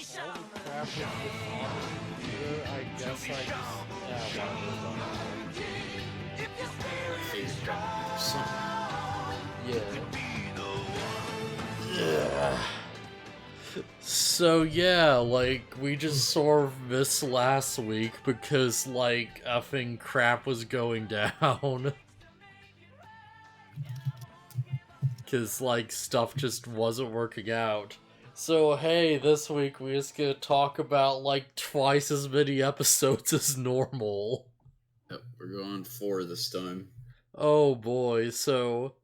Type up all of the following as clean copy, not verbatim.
crap with the computer, I guess I just... Yeah. So yeah, like, we just sort of missed last week because, like, effing crap was going down. Because, like, stuff just wasn't working out. So, hey, this week we're just gonna talk about, like, twice as many episodes as normal. Yep, we're going 4 this time. Oh boy, so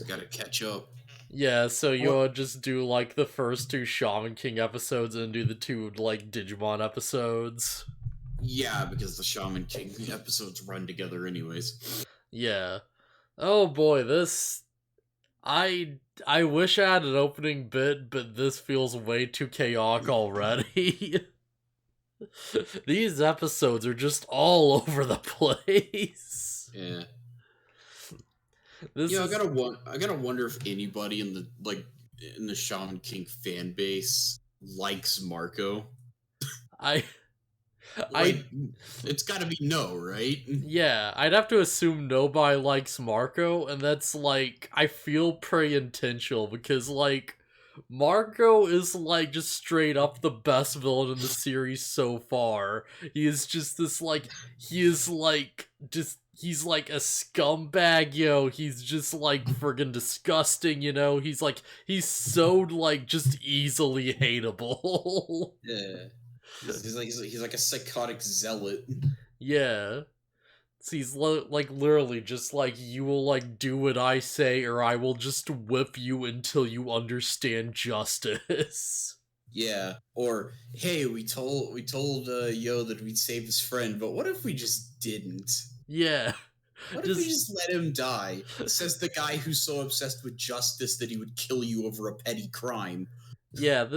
gotta catch up. Yeah, so you'll just do, like, the first 2 Shaman King episodes and do the 2, like, Digimon episodes. Yeah, because the Shaman King episodes run together anyways. Yeah. Oh boy, this... I wish I had an opening bit, but this feels way too chaotic already. These episodes are just all over the place. Yeah. I gotta wonder if anybody in the Shaman King fan base likes Marco. It's gotta be no, right? Yeah, I'd have to assume nobody likes Marco, and that's, like, I feel pretty intentional, because, like, Marco is, like, just straight up the best villain in the series so far. He is just this, like, he's like a scumbag, he's just, like, friggin' disgusting, he's so, like, just easily hateable. Yeah. He's like a psychotic zealot. Yeah. So he's like literally just like, you will like do what I say or I will just whip you until you understand justice. Yeah. Or hey, we told Yo that we'd save his friend, but what if we just didn't? Yeah. What if we just let him die? Says the guy who's so obsessed with justice that he would kill you over a petty crime. Yeah,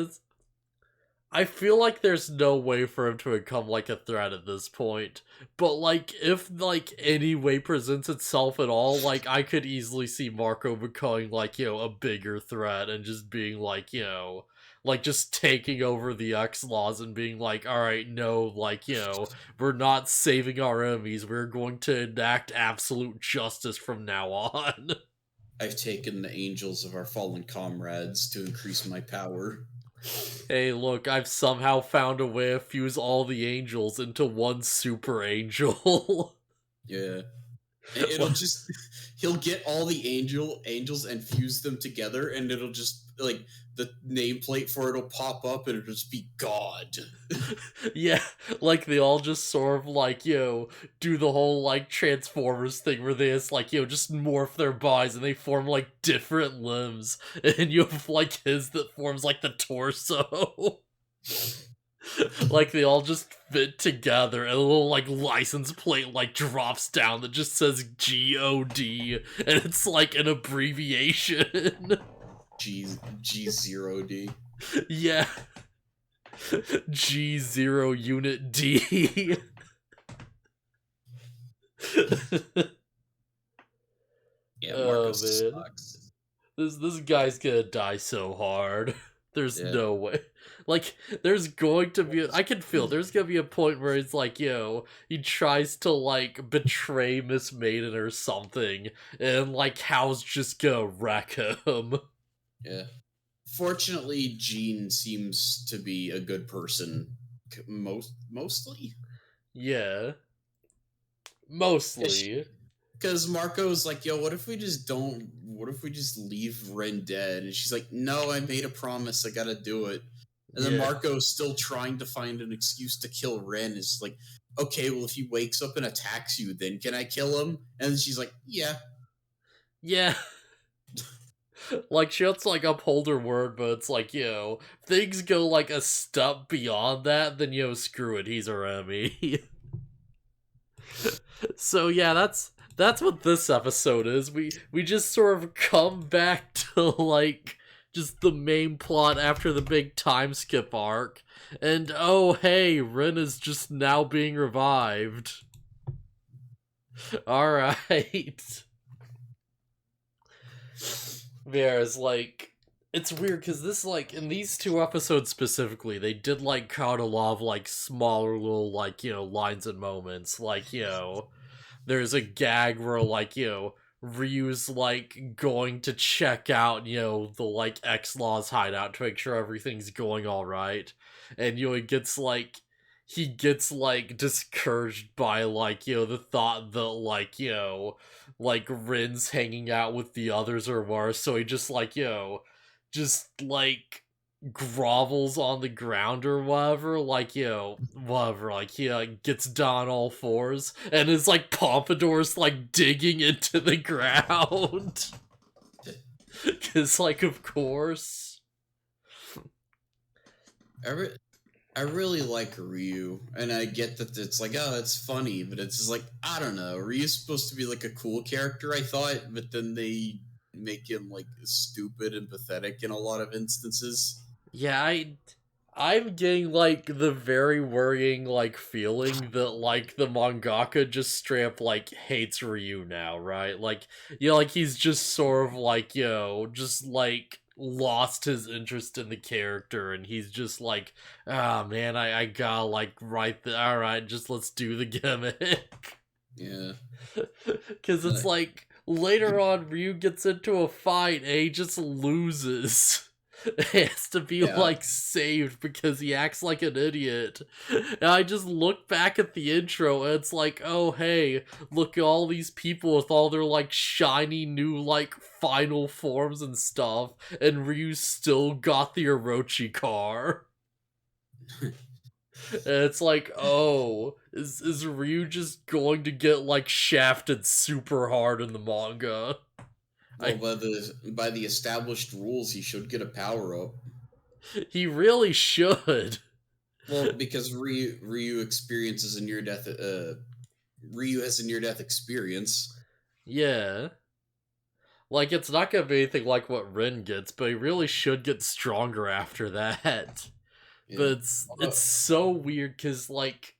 I feel like there's no way for him to become, like, a threat at this point. But, like, if, like, any way presents itself at all, like, I could easily see Marco becoming, like, a bigger threat and just being, like, like, just taking over the X-Laws and being like, alright, no, like, we're not saving our enemies, we're going to enact absolute justice from now on. I've taken the angels of our fallen comrades to increase my power. Hey, look, I've somehow found a way to fuse all the angels into one super angel. Yeah. He'll get all the angels and fuse them together, and it'll just, like, the nameplate for it'll pop up, and it'll just be God. Yeah, like, they all just sort of, like, do the whole, like, Transformers thing where they just, like, just morph their bodies and they form, like, different limbs. And you have, like, his that forms, like, the torso. Like, they all just fit together, and a little, like, license plate, like, drops down that just says G-O-D, and it's, like, an abbreviation. G0D. Yeah. G0 Unit D. Yeah, Marco sucks. This guy's gonna die so hard. There's no way. Like, there's going to be... I can feel there's gonna be a point where it's like, he tries to, like, betray Miss Maiden or something, and, like, Hal's just gonna wreck him. Yeah. Fortunately, Jean seems to be a good person. Mostly? Yeah. Mostly. Because Marco's like, yo, what if we just leave Ren dead? And she's like, no, I made a promise, I gotta do it. And then Marco's still trying to find an excuse to kill Ren. Is like, okay, well, if he wakes up and attacks you, then can I kill him? And then she's like, yeah. Yeah. Like, she has to, like, uphold her word, but it's like, things go, like, a step beyond that, then, screw it, he's our enemy. So, yeah, that's what this episode is. We just sort of come back to, like, just the main plot after the big time skip arc. And, oh, hey, Rin is just now being revived. Alright. Whereas, like, it's weird because this, like, in these 2 episodes specifically, they did, like, cut a lot of, like, smaller little, like, lines and moments. Like, there's a gag where, like, Ryu's, like, going to check out, the, like, X-Law's hideout to make sure everything's going alright. And, he gets, like, discouraged by, like, the thought that, like, Rin's hanging out with the others or worse, so he just, like, just grovels on the ground or whatever, like, whatever, like, he, like, gets down on all fours, and his, like, pompadour's, like, digging into the ground. Cause, like, of course. I really like Ryu, and I get that it's like, oh, it's funny, but it's just like, I don't know. Ryu's supposed to be like a cool character, I thought, but then they make him like stupid and pathetic in a lot of instances. Yeah, I'm getting, like, the very worrying, like, feeling that, like, the mangaka just straight up, like, hates Ryu now, right? Like, like, he's just sort of, like, just, like, lost his interest in the character, and he's just like, ah, man, I gotta, like, write alright, just let's do the gimmick. Yeah. Because it's like, later on, Ryu gets into a fight, and he just loses. It has to be, like, saved because he acts like an idiot. And I just look back at the intro, and it's like, oh, hey, look at all these people with all their, like, shiny new, like, final forms and stuff, and Ryu still got the Orochi car. And it's like, oh, is Ryu just going to get, like, shafted super hard in the manga? Well, by the established rules, he should get a power-up. He really should. Well, because Ryu experiences a near-death... Ryu has a near-death experience. Yeah. Like, it's not gonna be anything like what Rin gets, but he really should get stronger after that. Yeah. But it's so weird, because, like...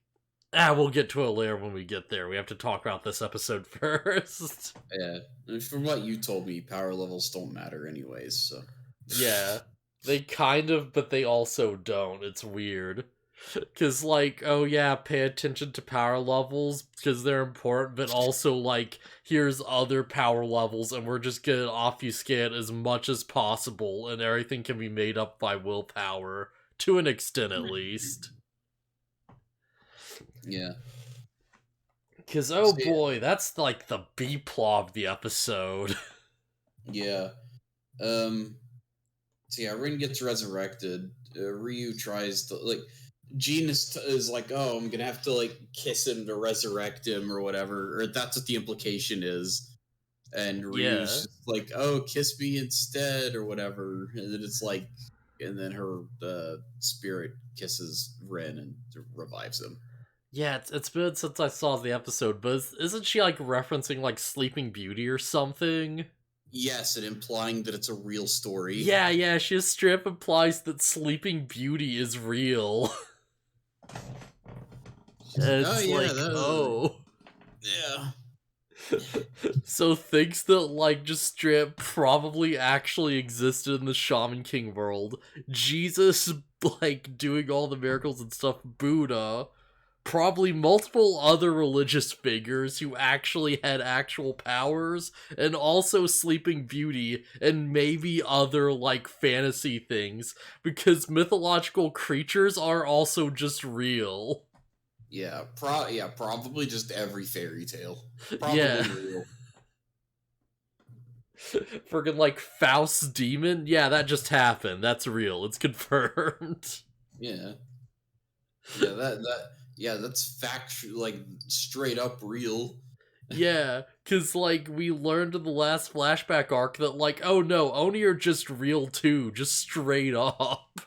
we'll get to it later when we get there. We have to talk about this episode first. Yeah. And from what you told me, power levels don't matter anyways, so... Yeah. They kind of, but they also don't. It's weird. Because, like, oh yeah, pay attention to power levels, because they're important, but also, like, here's other power levels, and we're just gonna obfuscate as much as possible, and everything can be made up by willpower. To an extent, at least. Yeah. Because, oh boy, that's, like, the B-plot of the episode. Yeah. So yeah, Rin gets resurrected. Ryu tries to, like... Jean is like, oh, I'm gonna have to, like, kiss him to resurrect him or whatever. Or that's what the implication is. And Ryu's just like, oh, kiss me instead or whatever. And then it's like... And then her spirit kisses Rin and revives him. Yeah, it's been since I saw the episode, but isn't she, like, referencing, like, Sleeping Beauty or something? Yes, and implying that it's a real story. Yeah, she just straight up implies that Sleeping Beauty is real. Yeah. So things that, like, just straight up probably actually existed in the Shaman King world. Jesus, like, doing all the miracles and stuff, Buddha, probably multiple other religious figures who actually had actual powers, and also Sleeping Beauty, and maybe other, like, fantasy things, because mythological creatures are also just real. Yeah, probably just every fairy tale. Probably real. Friggin', like, Faust's demon? Yeah, that just happened. That's real. It's confirmed. Yeah. Yeah, that's factual, like, straight up real. Yeah, because, like, we learned in the last flashback arc that, like, oh no, Oni are just real too, just straight up.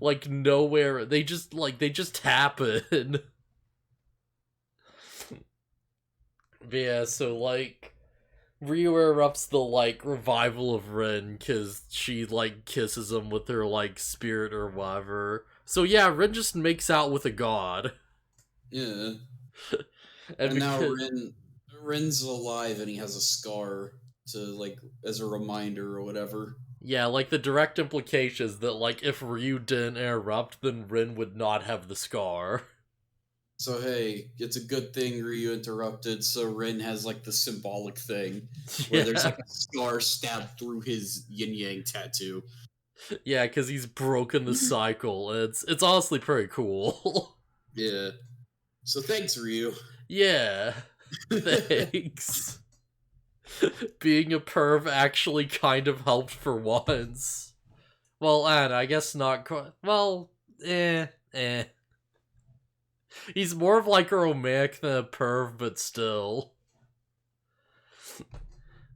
Like, nowhere, they just happen. But yeah, so, like, Ryu erupts the, like, revival of Rin, because she, like, kisses him with her, like, spirit or whatever. So yeah, Rin just makes out with a god. Yeah. and now Rin's alive and he has a scar. to like as a reminder or whatever. Yeah, like the direct implication is that like if Ryu didn't interrupt, then Rin would not have the scar. So hey, it's a good thing Ryu interrupted, so Rin has like the symbolic thing where there's like a scar stabbed through his yin yang tattoo. Yeah, because he's broken the cycle. It's honestly pretty cool. Yeah. So thanks, Ryu. Yeah. Thanks. Being a perv actually kind of helped for once. Well, and I guess not quite. Well, eh. He's more of like a romantic than a perv, but still.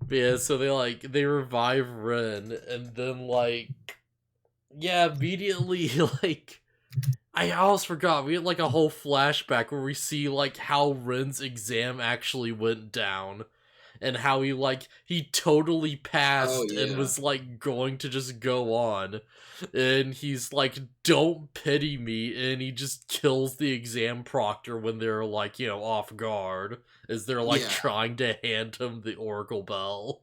But yeah, so they revive Ren, and then immediately like I almost forgot, we had like a whole flashback where we see like how Ren's exam actually went down. And how he totally passed and was like going to just go on. And he's like, don't pity me, and he just kills the exam proctor when they're like, off guard. As they're like trying to hand him the Oracle Bell.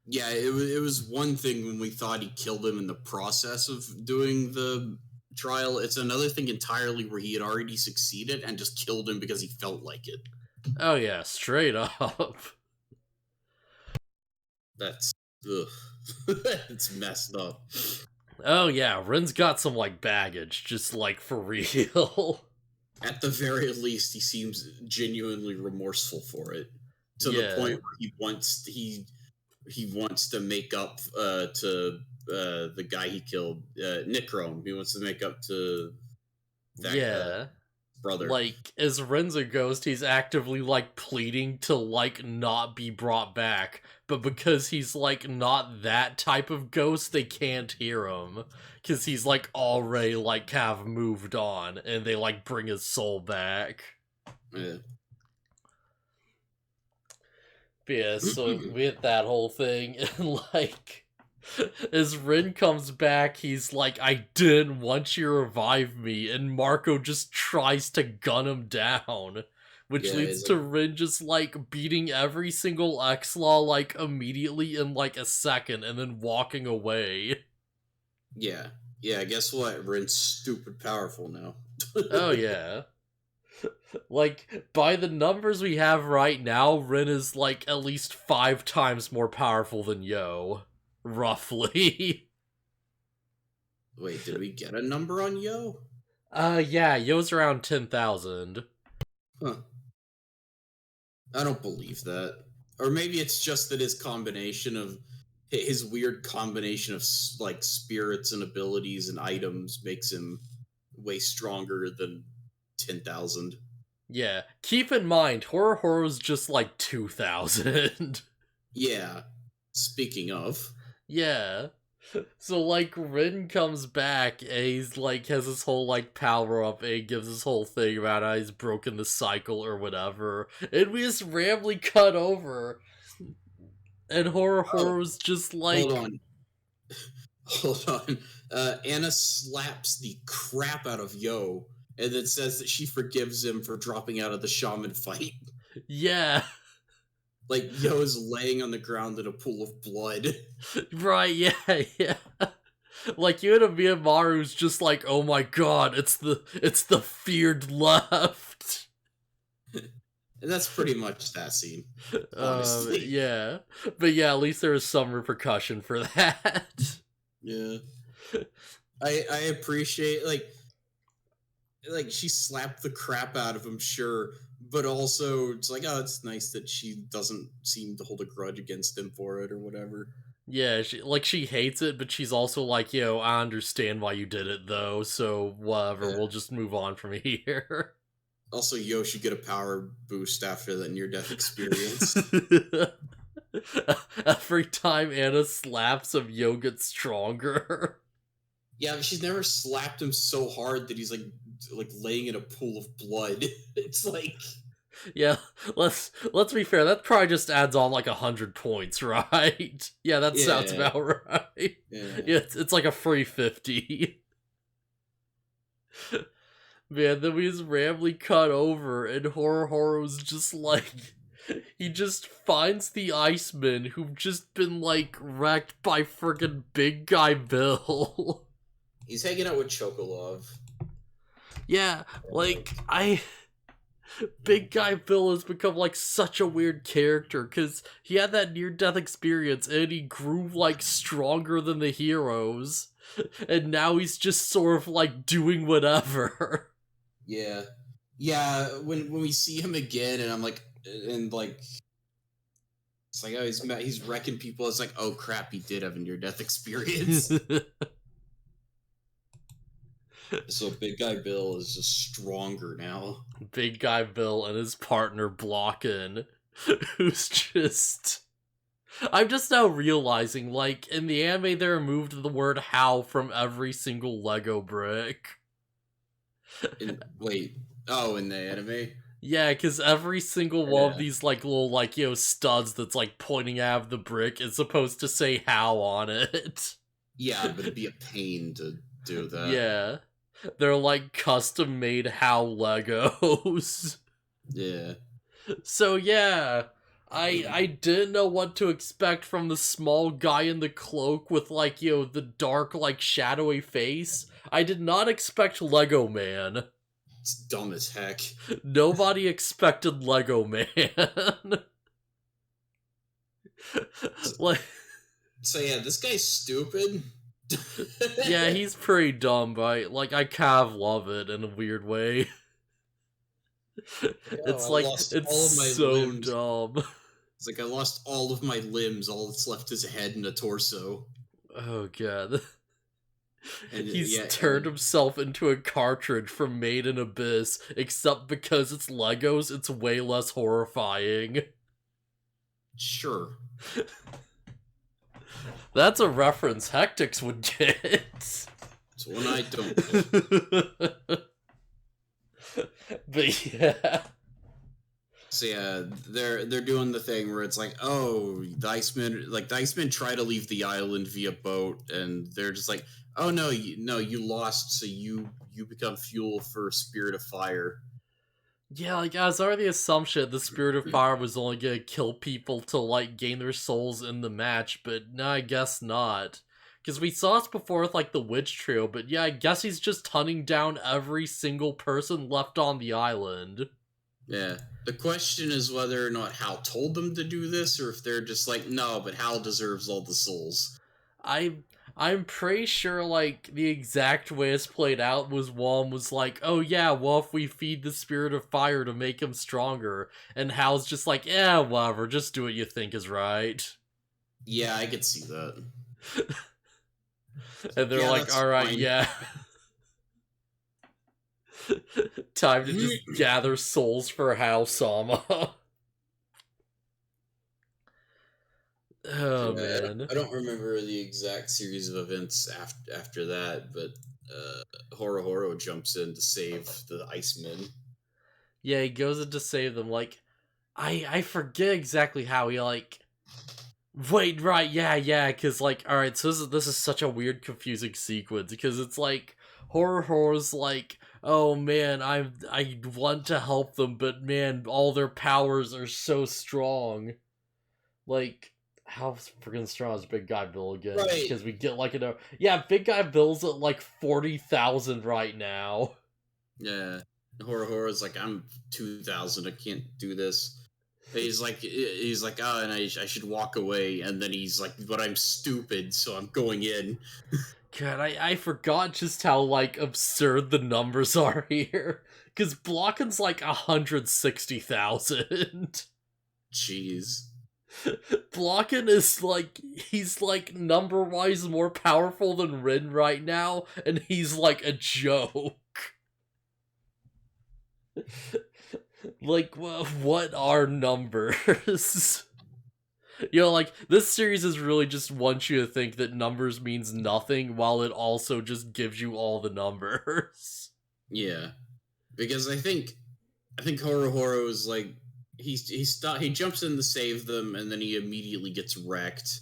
Yeah, it was one thing when we thought he killed him in the process of doing the trial. It's another thing entirely where he had already succeeded and just killed him because he felt like it. Oh yeah, straight up. That's it's messed up. Oh yeah, Ren's got some baggage, just for real. At the very least, he seems genuinely remorseful for it, to the point where he wants to make up to the guy he killed, Nichrome. He wants to make up to that brother. As Ren's a ghost, he's actively pleading to not be brought back, but because he's not that type of ghost, they can't hear him because he's already have moved on, and they bring his soul back. Yeah. But yeah, so we hit that whole thing, and as Rin comes back, he's like, I didn't want you to revive me, and Marco just tries to gun him down, which leads to Rin just beating every single X-Law immediately in a second, and then walking away. Yeah, guess what? Rin's stupid powerful now. Oh yeah. By the numbers we have right now, Rin is at least 5 times more powerful than Yo. Roughly. Wait, did we get a number on Yo? Yeah, Yo's around 10,000. Huh. I don't believe that. Or maybe it's just that his weird combination of spirits and abilities and items makes him way stronger than 10,000. Yeah, keep in mind, Horohoro's just 2,000. Yeah, speaking of. Yeah. So, Rin comes back, and he's, has this whole, power-up, and he gives this whole thing about how he's broken the cycle or whatever, and we just randomly cut over, and Horohoro's just Hold on. Anna slaps the crap out of Yo, and then says that she forgives him for dropping out of the shaman fight. Yeah. Yo's laying on the ground in a pool of blood. Right, yeah. Yuta Miyamaru's just oh my god, it's the feared left. And that's pretty much that scene, honestly. Yeah. But yeah, at least there was some repercussion for that. Yeah. I appreciate, she slapped the crap out of him, sure, but also it's it's nice that she doesn't seem to hold a grudge against him for it or whatever. Yeah, she hates it, but she's also I understand why you did it though, so whatever, we'll just move on from here. Also, Yo should get a power boost after that near-death experience. Every time Anna slaps him, Yo gets stronger. Yeah, but she's never slapped him so hard that he's laying in a pool of blood. It's yeah, let's be fair, that probably just adds on 100 points, right? Yeah, that sounds about right. Yeah, it's a free 50. Man, then we just randomly cut over, and Horohoro's just He just finds the Iceman who've just been, like, wrecked by friggin' Big Guy Bill. He's hanging out with Chocolove. Yeah, like, Big Guy Bill has become, like, such a weird character, because he had that near-death experience, and he grew, like, stronger than the heroes, and now he's just sort of, like, doing whatever. Yeah. Yeah, when we see him again, and I'm like, and, like, it's like, oh, he's wrecking people, it's like, oh, crap, he did have a near-death experience. So Big Guy Bill is just stronger now. Big Guy Bill and his partner Blockin', who's just... I'm just now realizing, like, in the anime they removed the word how from every single Lego brick. In the anime? Yeah, because every single one of these, like, little, like, studs that's, like, pointing out the brick is supposed to say how on it. Yeah, but it'd be a pain to do that. Yeah. They're, like, custom-made how Legos. Yeah. So, yeah. I didn't know what to expect from the small guy in the cloak with, like, the dark, like, shadowy face. I did not expect Lego Man. It's dumb as heck. Nobody expected Lego Man. Like, so yeah, this guy's stupid. Yeah, he's pretty dumb, but I kind of love it in a weird way. It's so limbs. dumb. It's like I lost all of my limbs, all that's left is a head and a torso. Oh god. And he's turned himself into a cartridge from Made in Abyss, except because it's Legos, it's way less horrifying. Sure. That's a reference Hectix would get. It's one I don't. But yeah. So yeah, they're doing the thing where it's like, oh, the Icemen try to leave the island via boat, and they're just like, oh no, you lost, so you become fuel for Spirit of Fire. Yeah, I was already the assumption the Spirit of Fire was only gonna kill people to, gain their souls in the match, but no, I guess not. Because we saw this before with, the Witch Trio, but yeah, I guess he's just hunting down every single person left on the island. Yeah. The question is whether or not Hal told them to do this, or if they're just like, no, but Hal deserves all the souls. I'm pretty sure, the exact way it's played out was Wom was like, oh yeah, well, if we feed the Spirit of Fire to make him stronger, and Hal's just like, yeah, whatever, just do what you think is right. Yeah, I could see that. And they're like, alright, yeah. Time to just gather souls for Hal-sama. Oh, yeah, man. I don't remember the exact series of events after that, but Horohoro jumps in to save the Icemen. Yeah, he goes in to save them. I forget exactly how he, Wait, right, yeah, because, alright, so this is such a weird, confusing sequence, because it's Horohoro's oh man, I want to help them, but man, all their powers are so strong. How freaking strong is Big Guy Bill again? Right. Because we get yeah, Big Guy Bill's at 40,000 right now. Yeah, Horohoro's like, I'm 2,000, I can't do this. He's like, oh, and I should walk away, and then he's like, but I'm stupid, so I'm going in. God, I forgot just how, absurd the numbers are here. Because Blockin's 160,000. Jeez. Blockin is, he's, number-wise more powerful than Rin right now, and he's, a joke. What are numbers? This series is really just wants you to think that numbers means nothing, while it also just gives you all the numbers. Yeah. Because I think Horohoro is he jumps in to save them, and then he immediately gets wrecked.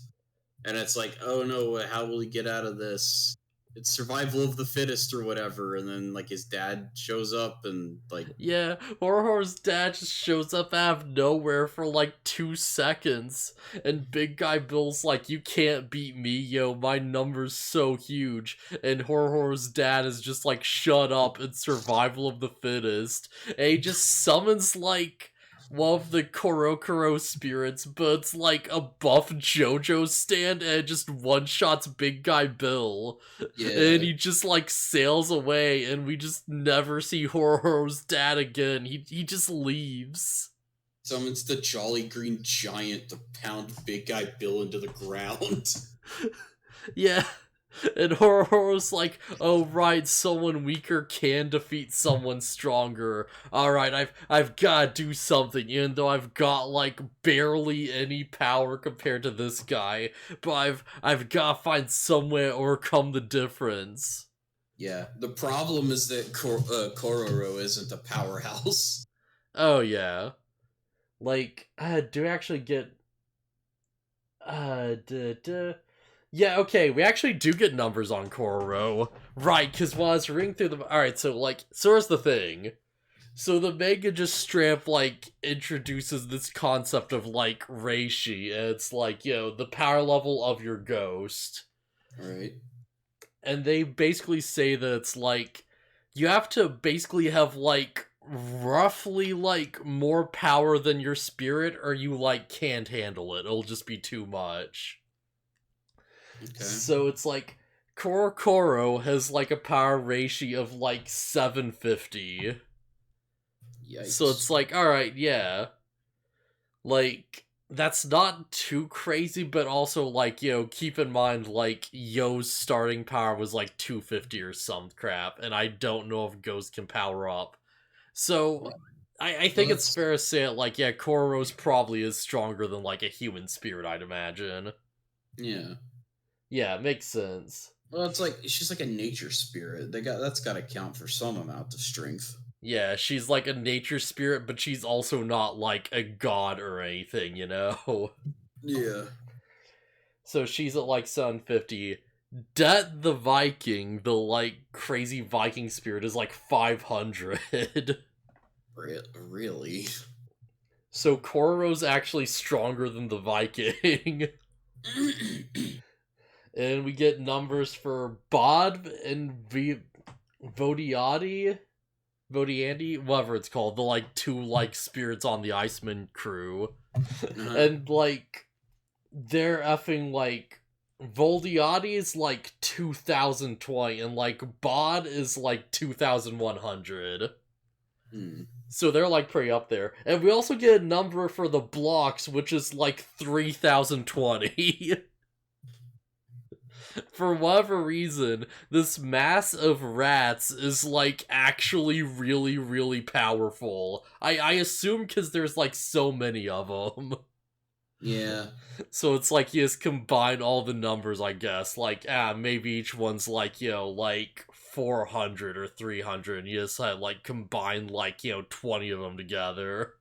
And it's like, oh no, how will he get out of this? it's survival of the fittest or whatever, and then like his dad shows up and like Yeah, Horohoro's dad just shows up out of nowhere for like 2 seconds, and Big Guy Bill's like, "You can't beat me, yo, my number's so huge," and Horohoro's dad is just like, "Shut up, it's survival of the fittest," and he just summons like one of the Korokoro spirits, but it's like a buff JoJo stand, and it just one-shots Big Guy Bill. yeah. And he just like sails away, and we just never see Horohoro's dad again. He just leaves. Summons the Jolly Green Giant to pound Big Guy Bill into the ground. Yeah. And Horohoro's like, "Oh right, someone weaker can defeat someone stronger. Alright, I've gotta do something, even though I've got like barely any power compared to this guy. But I've gotta find some way to overcome the difference." Yeah, the problem is that Kororo isn't a powerhouse. Oh yeah. Like, do we actually get yeah, okay, we actually do get numbers on Kororo. Right, because while I was reading through them... Alright, so, like, so here's the thing. So the manga just straight up, like, introduces this concept of, like, Reishi, and it's like, the power level of your ghost. Right. And they basically say that it's, like, you have to basically have, like, roughly, like, more power than your spirit, or you, like, can't handle it. It'll just be too much. Okay. So it's like Korokoro has like a power ratio of like 750. Yikes. So it's like, alright, yeah. Like, that's not too crazy, but also like, keep in mind like Yo's starting power was like 250 or some crap, and I don't know if Ghost can power up. So I think it's fair to say it like, yeah, Kororo's probably is stronger than like a human spirit, I'd imagine. Yeah. Yeah, makes sense. Well, it's like she's like a nature spirit. That's got to count for some amount of strength. Yeah, she's like a nature spirit, but she's also not like a god or anything, Yeah. So she's at like 750. Det the Viking, the like crazy Viking spirit, is like 500. Really? So Kororo's actually stronger than the Viking. And we get numbers for Bod and Vodiandi, whatever it's called, the like two like spirits on the Iceman crew. And like they're effing like Voldiati is like 2020 and like Bod is like 2100. So they're like pretty up there. And we also get a number for the blocks, which is like 3020. For whatever reason, this mass of rats is, like, actually really, really powerful. I assume because there's, like, so many of them. Yeah. So it's like he has combined all the numbers, I guess. Like, maybe each one's, like, like, 400 or 300, and you just had, like, combined, like, 20 of them together.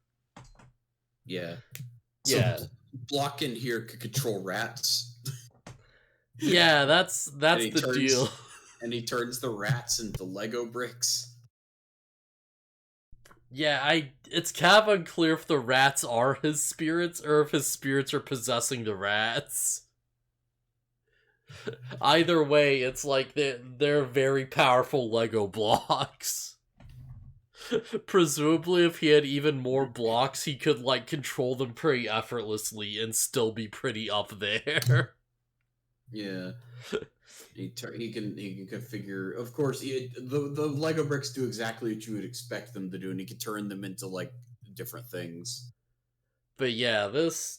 Yeah. Yeah. So block in here could control rats. Yeah, that's the deal. And he turns the rats into Lego bricks. Yeah, it's kind of unclear if the rats are his spirits or if his spirits are possessing the rats. Either way, it's like they're very powerful Lego blocks. Presumably, if he had even more blocks, he could like control them pretty effortlessly and still be pretty up there. Yeah. He can configure. Of course, the Lego bricks do exactly what you would expect them to do, and he can turn them into like different things. But yeah,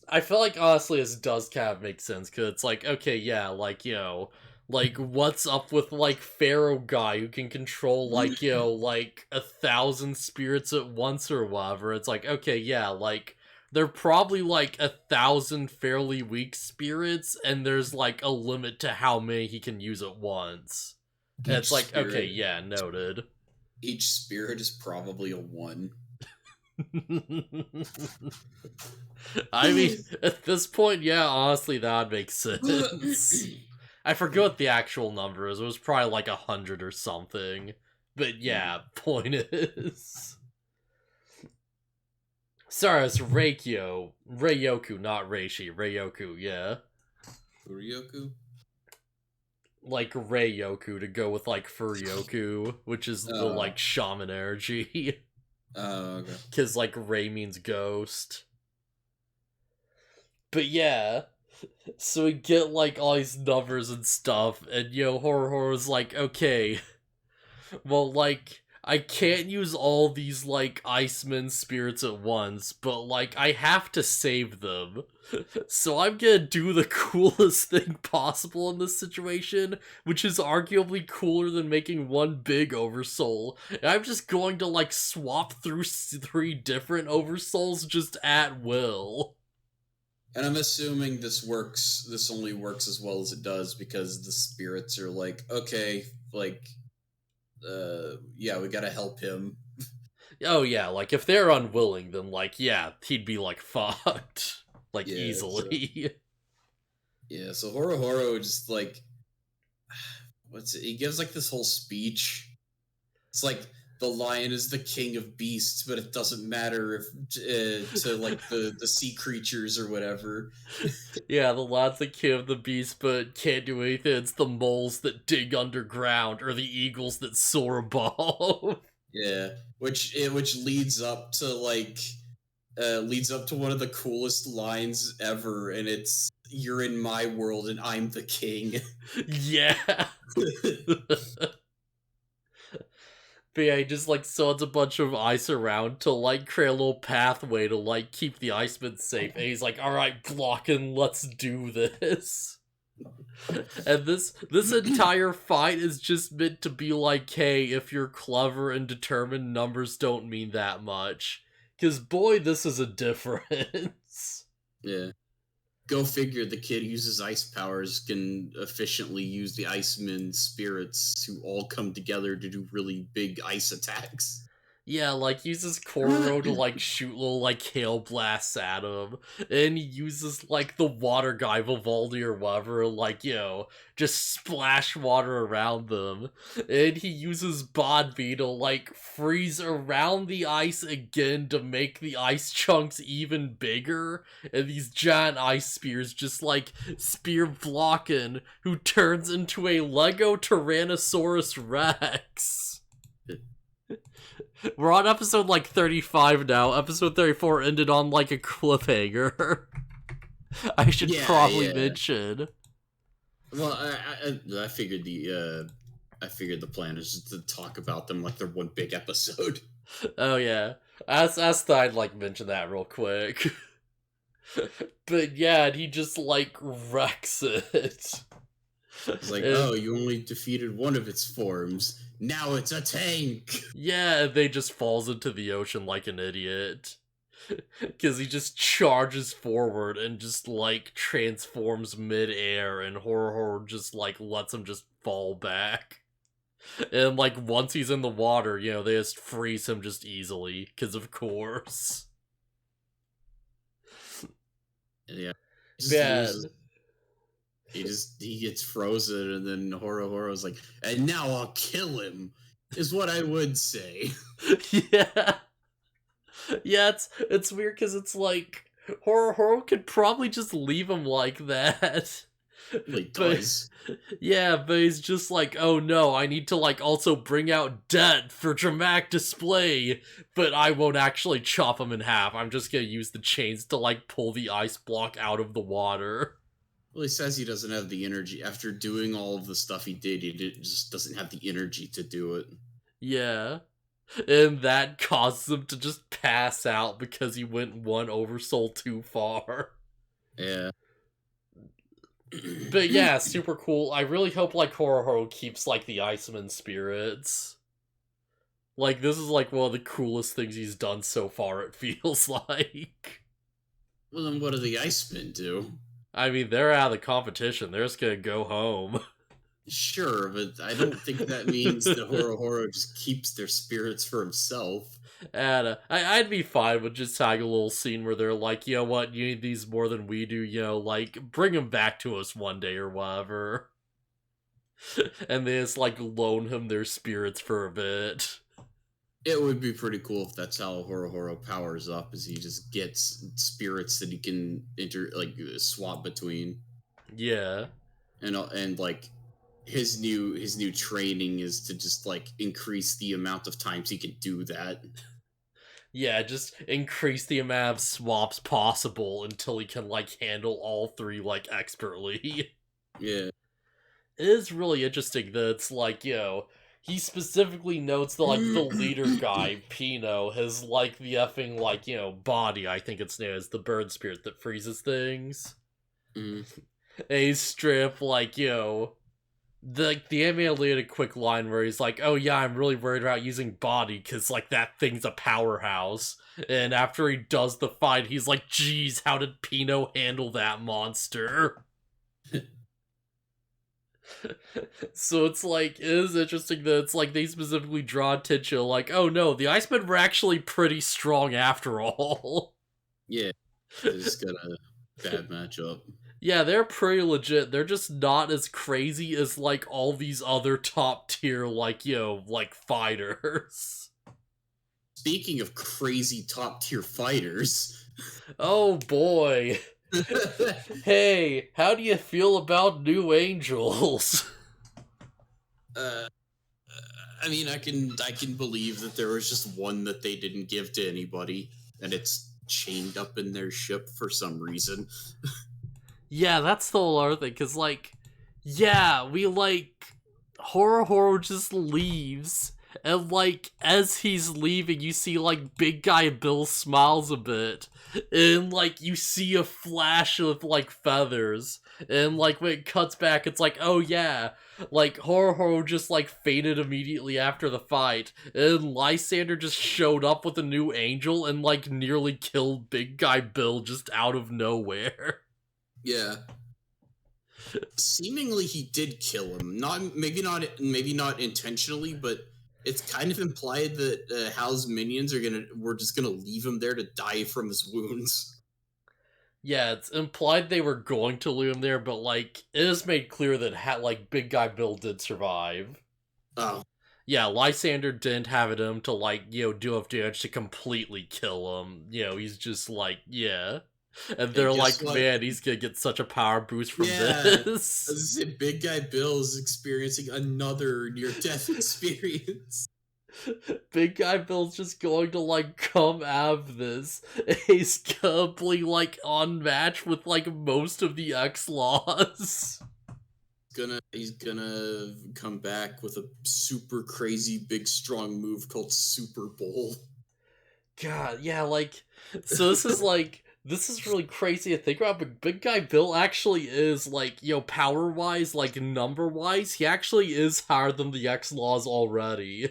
I feel like honestly this does kind of make sense because it's like, okay, yeah, like like what's up with like Pharaoh guy who can control like like 1,000 spirits at once or whatever. It's like, okay, yeah, like. They're probably like 1,000 fairly weak spirits, and there's like a limit to how many he can use at once. And it's like, okay, yeah, noted. Each spirit is probably a 1. I mean, at this point, yeah, honestly, that would make sense. I forget what the actual number is. It was probably like 100 or something. But yeah, point is... Sorry, it's Reikyo, not Reishi. Ryoku, yeah. Furyoku? Like Reyoku to go with like Furyoku, which is the like shaman energy. Oh, okay. Because like Rei means ghost. But yeah, so we get like all these numbers and stuff, and Horohoro's like, okay, well, like, I can't use all these, like, Iceman spirits at once, but, like, I have to save them. So I'm gonna do the coolest thing possible in this situation, which is arguably cooler than making one big Oversoul. And I'm just going to, like, swap through 3 different Oversouls just at will. And I'm assuming this only works as well as it does because the spirits are like, okay, like... yeah, we gotta help him. Oh yeah, like if they're unwilling, then like yeah, he'd be like fucked, like easily. So Horohoro just like, he gives like this whole speech. It's like the lion is the king of beasts, but it doesn't matter if to like the sea creatures or whatever. Yeah, the lion's the king of the beasts, but can't do anything. It's the moles that dig underground, or the eagles that soar above. Yeah, which leads up to like one of the coolest lines ever, and it's, "You're in my world and I'm the king." Yeah. But yeah, he just like suds a bunch of ice around to like create a little pathway to like keep the Iceman safe. And he's like, alright, Blocken, let's do this. And this entire fight is just meant to be like, hey, if you're clever and determined, numbers don't mean that much. Because boy, this is a difference. Yeah. Go figure, the kid uses ice powers, can efficiently use the Iceman spirits who all come together to do really big ice attacks. Yeah, like, uses Kororo to, like, shoot little, like, hail blasts at him. And he uses, like, the water guy, Vivaldi or whatever, like, just splash water around them. And he uses Bodby to, like, freeze around the ice again to make the ice chunks even bigger. And these giant ice spears just, like, spear Blocken, who turns into a Lego Tyrannosaurus Rex. We're on episode, like, 35 now. Episode 34 ended on, like, a cliffhanger. I should probably mention. Well, I figured the plan is just to talk about them like they're one big episode. Oh, yeah. I thought I'd, like, mention that real quick. But, yeah, and he just, like, wrecks it. It's like, oh, you only defeated one of its forms. Now it's a tank! Yeah, and they just falls into the ocean like an idiot. Because he just charges forward and just, like, transforms mid-air, and Horohoro just, like, lets him just fall back. And, like, once he's in the water, they just freeze him just easily, because of course. Yeah. Bad. He gets frozen, and then Horohoro's like, and now I'll kill him, is what I would say. Yeah. Yeah, it's weird because it's like, Horohoro could probably just leave him like that. He does. Yeah, but he's just like, oh no, I need to like also bring out Dethth for dramatic display, but I won't actually chop him in half. I'm just gonna use the chains to like pull the ice block out of the water. Well, he says he doesn't have the energy. After doing all of the stuff he did, just doesn't have the energy to do it. Yeah. And that causes him to just pass out because he went one Oversoul too far. Yeah. But yeah, super cool. I really hope, like, Horohoro keeps, like, the Iceman spirits. Like, this is, like, one of the coolest things he's done so far, it feels like. Well, then what do the Icemen do? I mean, they're out of the competition. They're just gonna go home. Sure, but I don't think that means that Horohoro just keeps their spirits for himself. And I'd be fine with just having a little scene where they're like, you know what, you need these more than we do, like, bring them back to us one day or whatever. And they just, like, loan him their spirits for a bit. It would be pretty cool if that's how Horohoro powers up, is he just gets spirits that he can swap between. Yeah. And like his new training is to just like increase the amount of times he can do that. Yeah, just increase the amount of swaps possible until he can, like, handle all three, like, expertly. Yeah. It is really interesting that it's like, he specifically notes that, like, the leader guy, Pino, has, like, the effing, like, body, I think it's known as the bird spirit that freezes things. Mm. And he's straight up, like, the anime laid a quick line where he's like, oh yeah, I'm really worried about using body, because, like, that thing's a powerhouse. And after he does the fight, he's like, geez, how did Pino handle that monster? So it's like, it is interesting that it's like they specifically draw attention, like, oh no, the Icemen were actually pretty strong after all. Yeah. They just got a bad matchup. Yeah, they're pretty legit. They're just not as crazy as, like, all these other top tier, like, like, fighters. Speaking of crazy top tier fighters. Oh boy. Hey, how do you feel about New Angels? I mean, I can believe that there was just one that they didn't give to anybody, and it's chained up in their ship for some reason. Yeah, that's the whole other thing, because, like, yeah, we, like, Horohoro just leaves, and, like, as he's leaving, you see, like, Big Guy Bill smiles a bit, and, like, you see a flash of, like, feathers, and, like, when it cuts back, it's like, oh yeah, like, Horohoro just, like, fainted immediately after the fight, and Lysander just showed up with a new angel and, like, nearly killed Big Guy Bill just out of nowhere. Yeah. Seemingly he did kill him. Maybe not intentionally, but it's kind of implied that Hal's minions were just gonna leave him there to die from his wounds. Yeah, it's implied they were going to leave him there, but, like, it is made clear that like, Big Guy Bill did survive. Oh. Yeah, Lysander didn't have it in him to, like, do enough damage to completely kill him. He's just like, yeah. And they're like, what? Man, he's gonna get such a power boost from this. this. I was gonna say, Big Guy Bill is experiencing another near-death experience. Big Guy Bill's just going to, like, come out of this. He's completely, like, unmatched with, like, most of the X-Laws. He's gonna come back with a super crazy big strong move called Super Bowl. God, yeah, like, so this is like, this is really crazy to think about, but Big Guy Bill actually is, like, power-wise, like, number-wise, he actually is higher than the X-Laws already.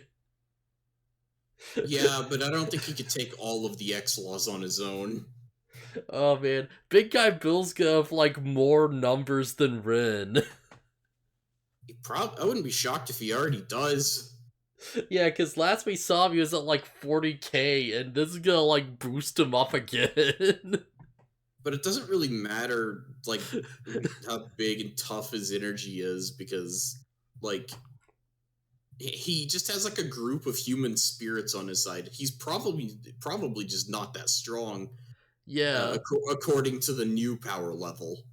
Yeah, but I don't think he could take all of the X-Laws on his own. Oh, man. Big Guy Bill's gonna have, like, more numbers than Rin. I wouldn't be shocked if he already does. Yeah, because last we saw him, he was at, like, 40k, and this is gonna, like, boost him up again. But it doesn't really matter, like, how big and tough his energy is, because, like, he just has, like, a group of human spirits on his side. He's probably just not that strong. Yeah. According to the new power level.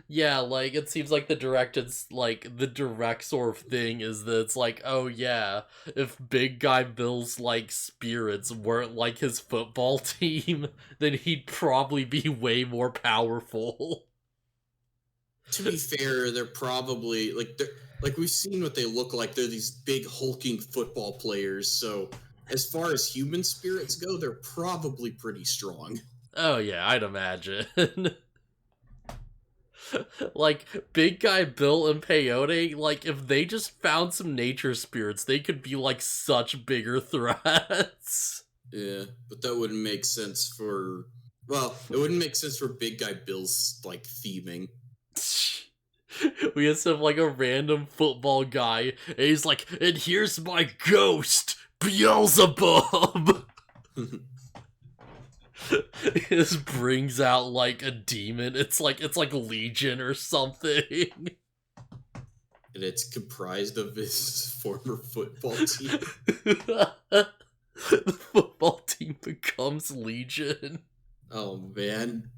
Yeah, like, it seems like the direct sort of thing is that it's like, oh yeah, if Big Guy Bill's, like, spirits weren't like his football team, then he'd probably be way more powerful. To be fair, they're probably, like, we've seen what they look like. They're these big hulking football players, so as far as human spirits go, they're probably pretty strong. Oh yeah, I'd imagine. Like, Big Guy Bill and Peyote, like, if they just found some nature spirits, they could be, like, such bigger threats. Yeah, but that wouldn't make sense for... Well, it wouldn't make sense for Big Guy Bill's, like, theming. We just have, like, a random football guy, and he's like, and here's my ghost, Beelzebub! It just brings out, like, a demon. It's like Legion or something. And it's comprised of his former football team. The football team becomes Legion. Oh man.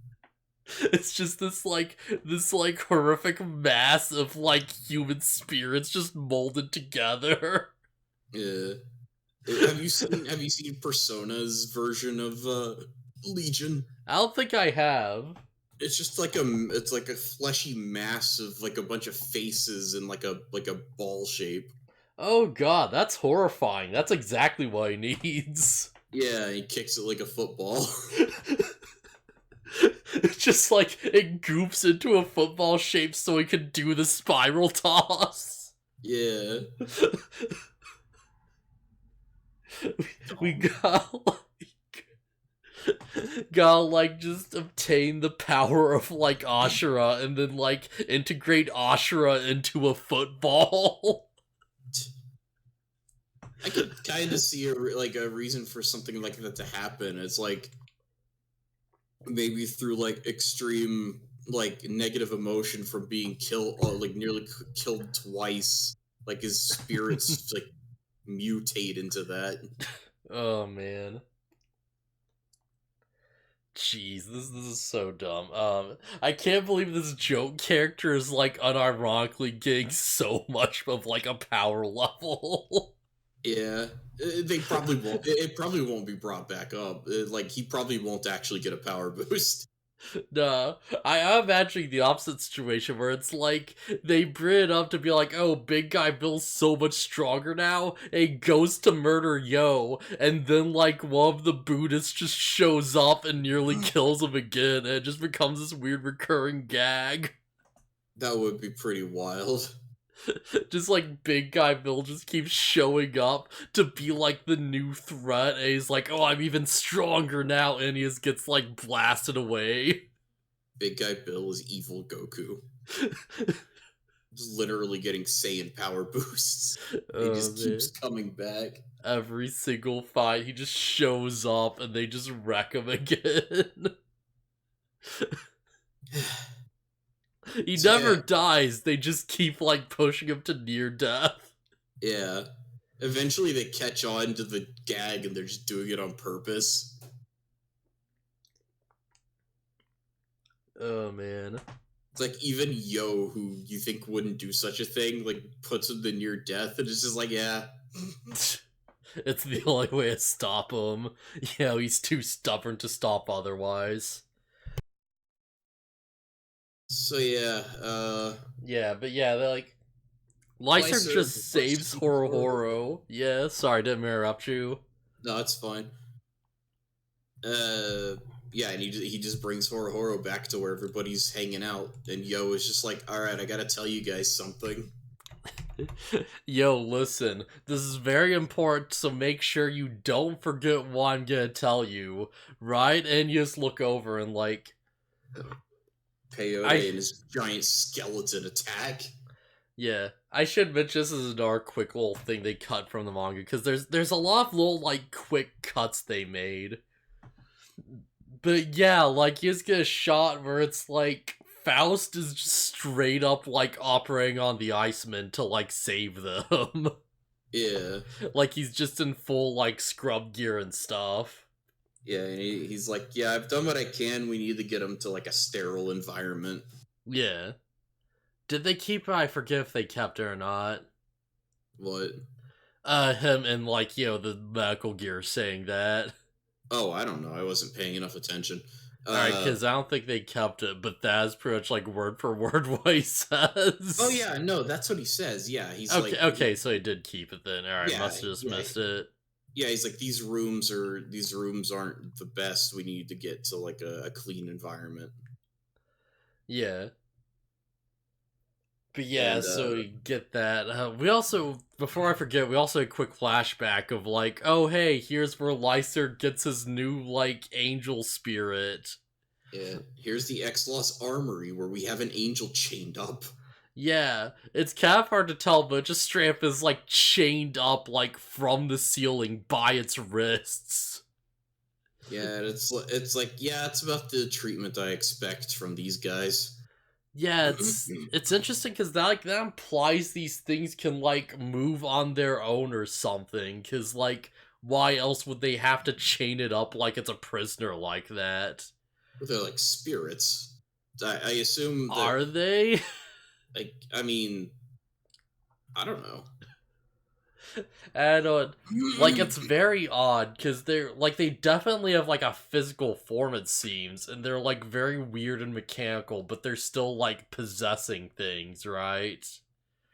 It's just this horrific mass of like human spirits just molded together. Yeah. Have you seen Persona's version of Legion? I don't think I have. It's just like a fleshy mass of like a bunch of faces and like a ball shape. Oh god, that's horrifying. That's exactly what he needs. Yeah, he kicks it like a football. It's just like it goops into a football shape so he can do the spiral toss. Yeah. we gotta like just obtain the power of like Ashura and then like integrate Ashura into a football. I could kind of see a reason for something like that to happen. It's like maybe through like extreme like negative emotion from being killed or like nearly killed twice. Like his spirits like mutate into that. Oh man. Jeez, this is so dumb. I can't believe this joke character is like unironically getting so much of like a power level. Yeah, they probably won't. It probably won't be brought back up. Like he probably won't actually get a power boost. No, I'm imagining the opposite situation where it's like they bring it up to be like, oh, big guy Bill's so much stronger now, and he goes to murder Yo, and then like one of the Buddhists just shows up and nearly kills him again, and it just becomes this weird recurring gag. That would be pretty wild. Just like big guy Bill just keeps showing up to be like the new threat, and he's like, oh, I'm even stronger now, and he just gets like blasted away. Big guy Bill is evil Goku. Just literally getting Saiyan power boosts. He just keeps coming back. Every single fight, he just shows up and they just wreck him again. He never dies, they just keep like pushing him to near death. Yeah. Eventually they catch on to the gag and they're just doing it on purpose. Oh man. It's like even Yo, who you think wouldn't do such a thing, like puts him to near death and it's just like, yeah. It's the only way to stop him. You know, he's too stubborn to stop otherwise. So yeah, but yeah, they're like Lyserg just saves Horohoro. Yeah, sorry, didn't interrupt you. No, it's fine. Yeah, and he just brings Horohoro back to where everybody's hanging out, and Yo is just like, alright, I gotta tell you guys something. Yo, listen, this is very important, so make sure you don't forget what I'm gonna tell you, right? And you just look over and like... Peyote and his giant skeleton attack. Yeah, I should mention this is another quick little thing they cut from the manga, because there's a lot of little, like, quick cuts they made. But yeah, like, you just get a shot where it's like, Faust is just straight up, like, operating on the Iceman to, like, save them. Yeah. Like, he's just in full, like, scrub gear and stuff. Yeah, and he's like, yeah, I've done what I can. We need to get him to, like, a sterile environment. Yeah. Did they keep it? I forget if they kept it or not. What? Him and, like, you know, the medical gear saying that. Oh, I don't know. I wasn't paying enough attention. Alright, because I don't think they kept it, but that's pretty much, like, word for word what he says. Oh, yeah, no, that's what he says. Yeah, he's okay, like... Okay, so he did keep it then. Alright, yeah, must have just missed it. Yeah, he's like, these rooms aren't the best. We need to get to like a clean environment. Yeah. But yeah, so we get that. We also, before I forget, we also had a quick flashback of like, oh hey, here's where Lyserg gets his new like angel spirit. Yeah, here's the X-Loss Armory where we have an angel chained up. Yeah, it's kind of hard to tell, but just straight up is like chained up like from the ceiling by its wrists. Yeah, it's like, yeah, it's about the treatment I expect from these guys. Yeah, it's interesting because that implies these things can like move on their own or something. Because like, why else would they have to chain it up like it's a prisoner like that? But they're like spirits. I assume that. Are they? Like, I mean, I don't know. And like it's very odd because they're like they definitely have like a physical form it seems, and they're like very weird and mechanical, but they're still like possessing things, right?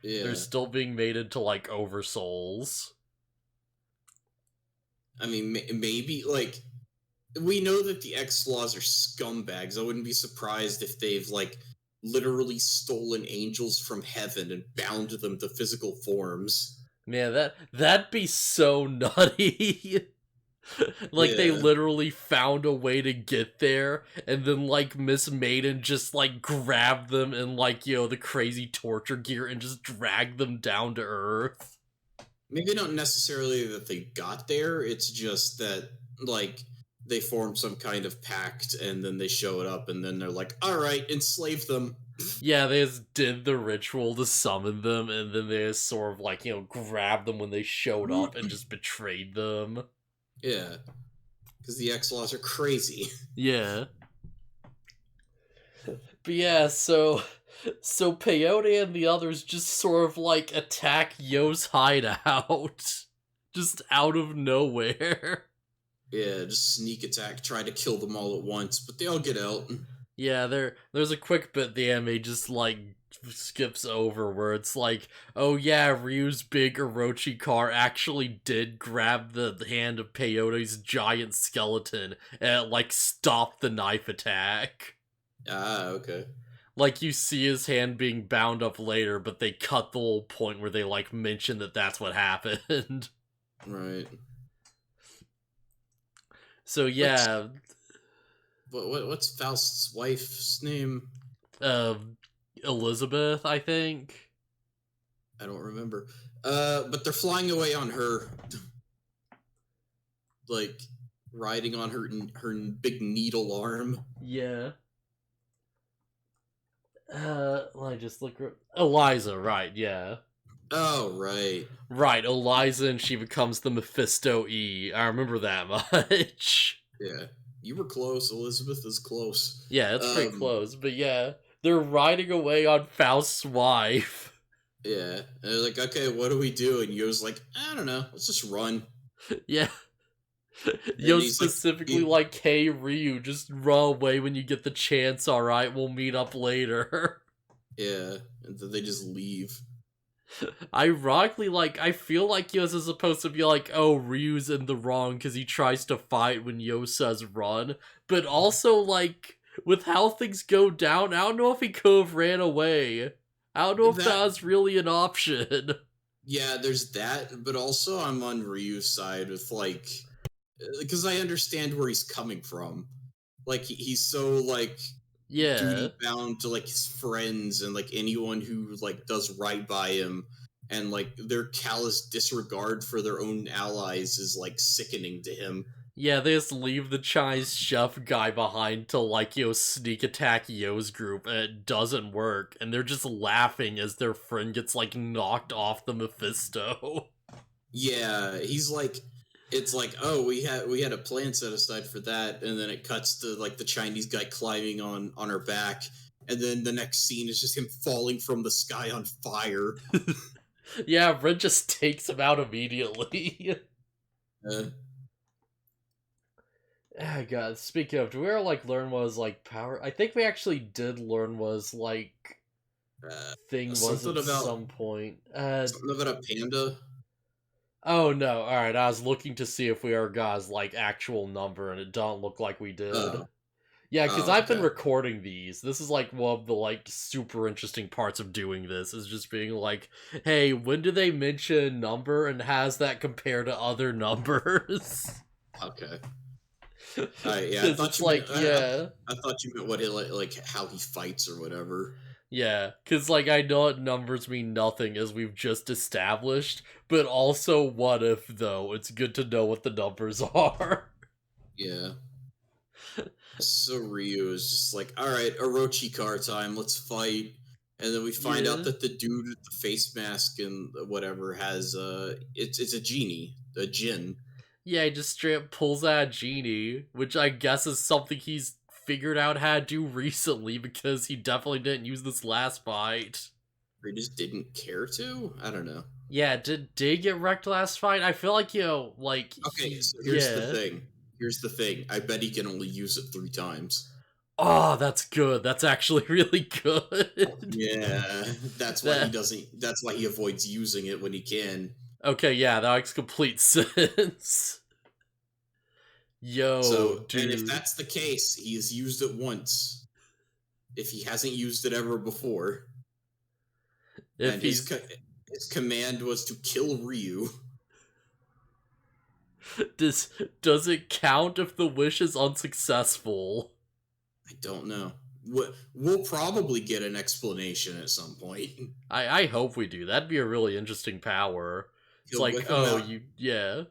They're Yeah. still being made into like oversouls. I mean, maybe, like, we know that the X-Laws are scumbags. I wouldn't be surprised if they've, like, literally stolen angels from heaven and bound them to physical forms. Man, that'd be so nutty. Like they Yeah. literally found a way to get there, and then like Miss Maiden just like grabbed them in like the crazy torture gear and just dragged them down to Earth. Maybe not necessarily that they got there, it's just that, like, they formed some kind of pact and then they showed up and then they're like, alright, enslave them. Yeah, they just did the ritual to summon them, and then they just sort of like grabbed them when they showed up and just betrayed them. Yeah. Because the X-Laws are crazy. Yeah. But yeah, so Peyote and the others just sort of like attack Yo's hideout. Just out of nowhere. Yeah, just sneak attack, try to kill them all at once, but they all get out. Yeah, there's a quick bit the anime just like skips over where it's like, oh yeah, Ryu's big Orochi car actually did grab the hand of Peyote's giant skeleton and it like stopped the knife attack. Ah, okay. Like you see his hand being bound up later, but they cut the whole point where they like mention that that's what happened. Right. So yeah, What's Faust's wife's name? uh, Elizabeth, I think. I don't remember. But they're flying away on her, like riding on her big needle arm. Yeah. Let me just look. Eliza, right? Yeah. Oh, right. Right, Eliza, and she becomes the Mephisto E. I remember that much. Yeah. You were close. Elizabeth is close. Yeah, it's pretty close. But yeah, they're riding away on Faust's wife. Yeah. And they're like, okay, what do we do? And Yo's like, I don't know. Let's just run. Yeah. Yo specifically like, hey, Ryu, just run away when you get the chance, alright? We'll meet up later. Yeah. And then they just leave. Ironically, like, I feel like Yo's is supposed to be like, oh, Ryu's in the wrong because he tries to fight when Yo says run. But also, like, with how things go down, I don't know if he could have ran away. I don't know if that was really an option. Yeah, there's that, but also I'm on Ryu's side with, like, because I understand where he's coming from. Like, he's so, like, duty bound to, like, his friends and, like, anyone who, like, does right by him, and, like, their callous disregard for their own allies is, like, sickening to him. Yeah, they just leave the Chinese chef guy behind to, like, sneak attack Yo's group, and it doesn't work, and they're just laughing as their friend gets, like, knocked off the Mephisto. Yeah, he's like, it's like, oh, we had a plan set aside for that, and then it cuts to, like, the Chinese guy climbing on her back, and then the next scene is just him falling from the sky on fire. Yeah, Red just takes him out immediately. Oh god, speaking of, do we ever, like, learn what was, like, power? I think we actually did learn what was, like, thing was at some point. Something about a panda? Oh no, alright, I was looking to see if we ever got his, like, actual number, and it don't look like we did. Yeah, because I've been recording these. This is, like, one of the, like, super interesting parts of doing this, is just being like, hey, when do they mention a number, and has that compare to other numbers? Okay. Yeah, I thought you meant what like how he fights or whatever. Yeah, because, like, I know that numbers mean nothing, as we've just established, but also, what if, though? It's good to know what the numbers are. Yeah. So Ryu is just like, all right, Orochi time, let's fight. And then we find out that the dude with the face mask and whatever has it's a genie, a djinn. Yeah, he just straight up pulls out a genie, which I guess is something he's figured out how to do recently because he definitely didn't use this last fight. Or he just didn't care to? I don't know. Yeah, did he get wrecked last fight? I feel like, like... Okay, so here's the thing. Here's the thing. I bet he can only use it 3 times. Oh, that's good. That's actually really good. Yeah, that's why he doesn't. That's why he avoids using it when he can. Okay, yeah, that makes complete sense. Yo, so, dude. And if that's the case, he has used it once. If he hasn't used it ever before, and his command was to kill Ryu. Does it count if the wish is unsuccessful? I don't know. We'll probably get an explanation at some point. I hope we do. That'd be a really interesting power. It's like, oh, yeah.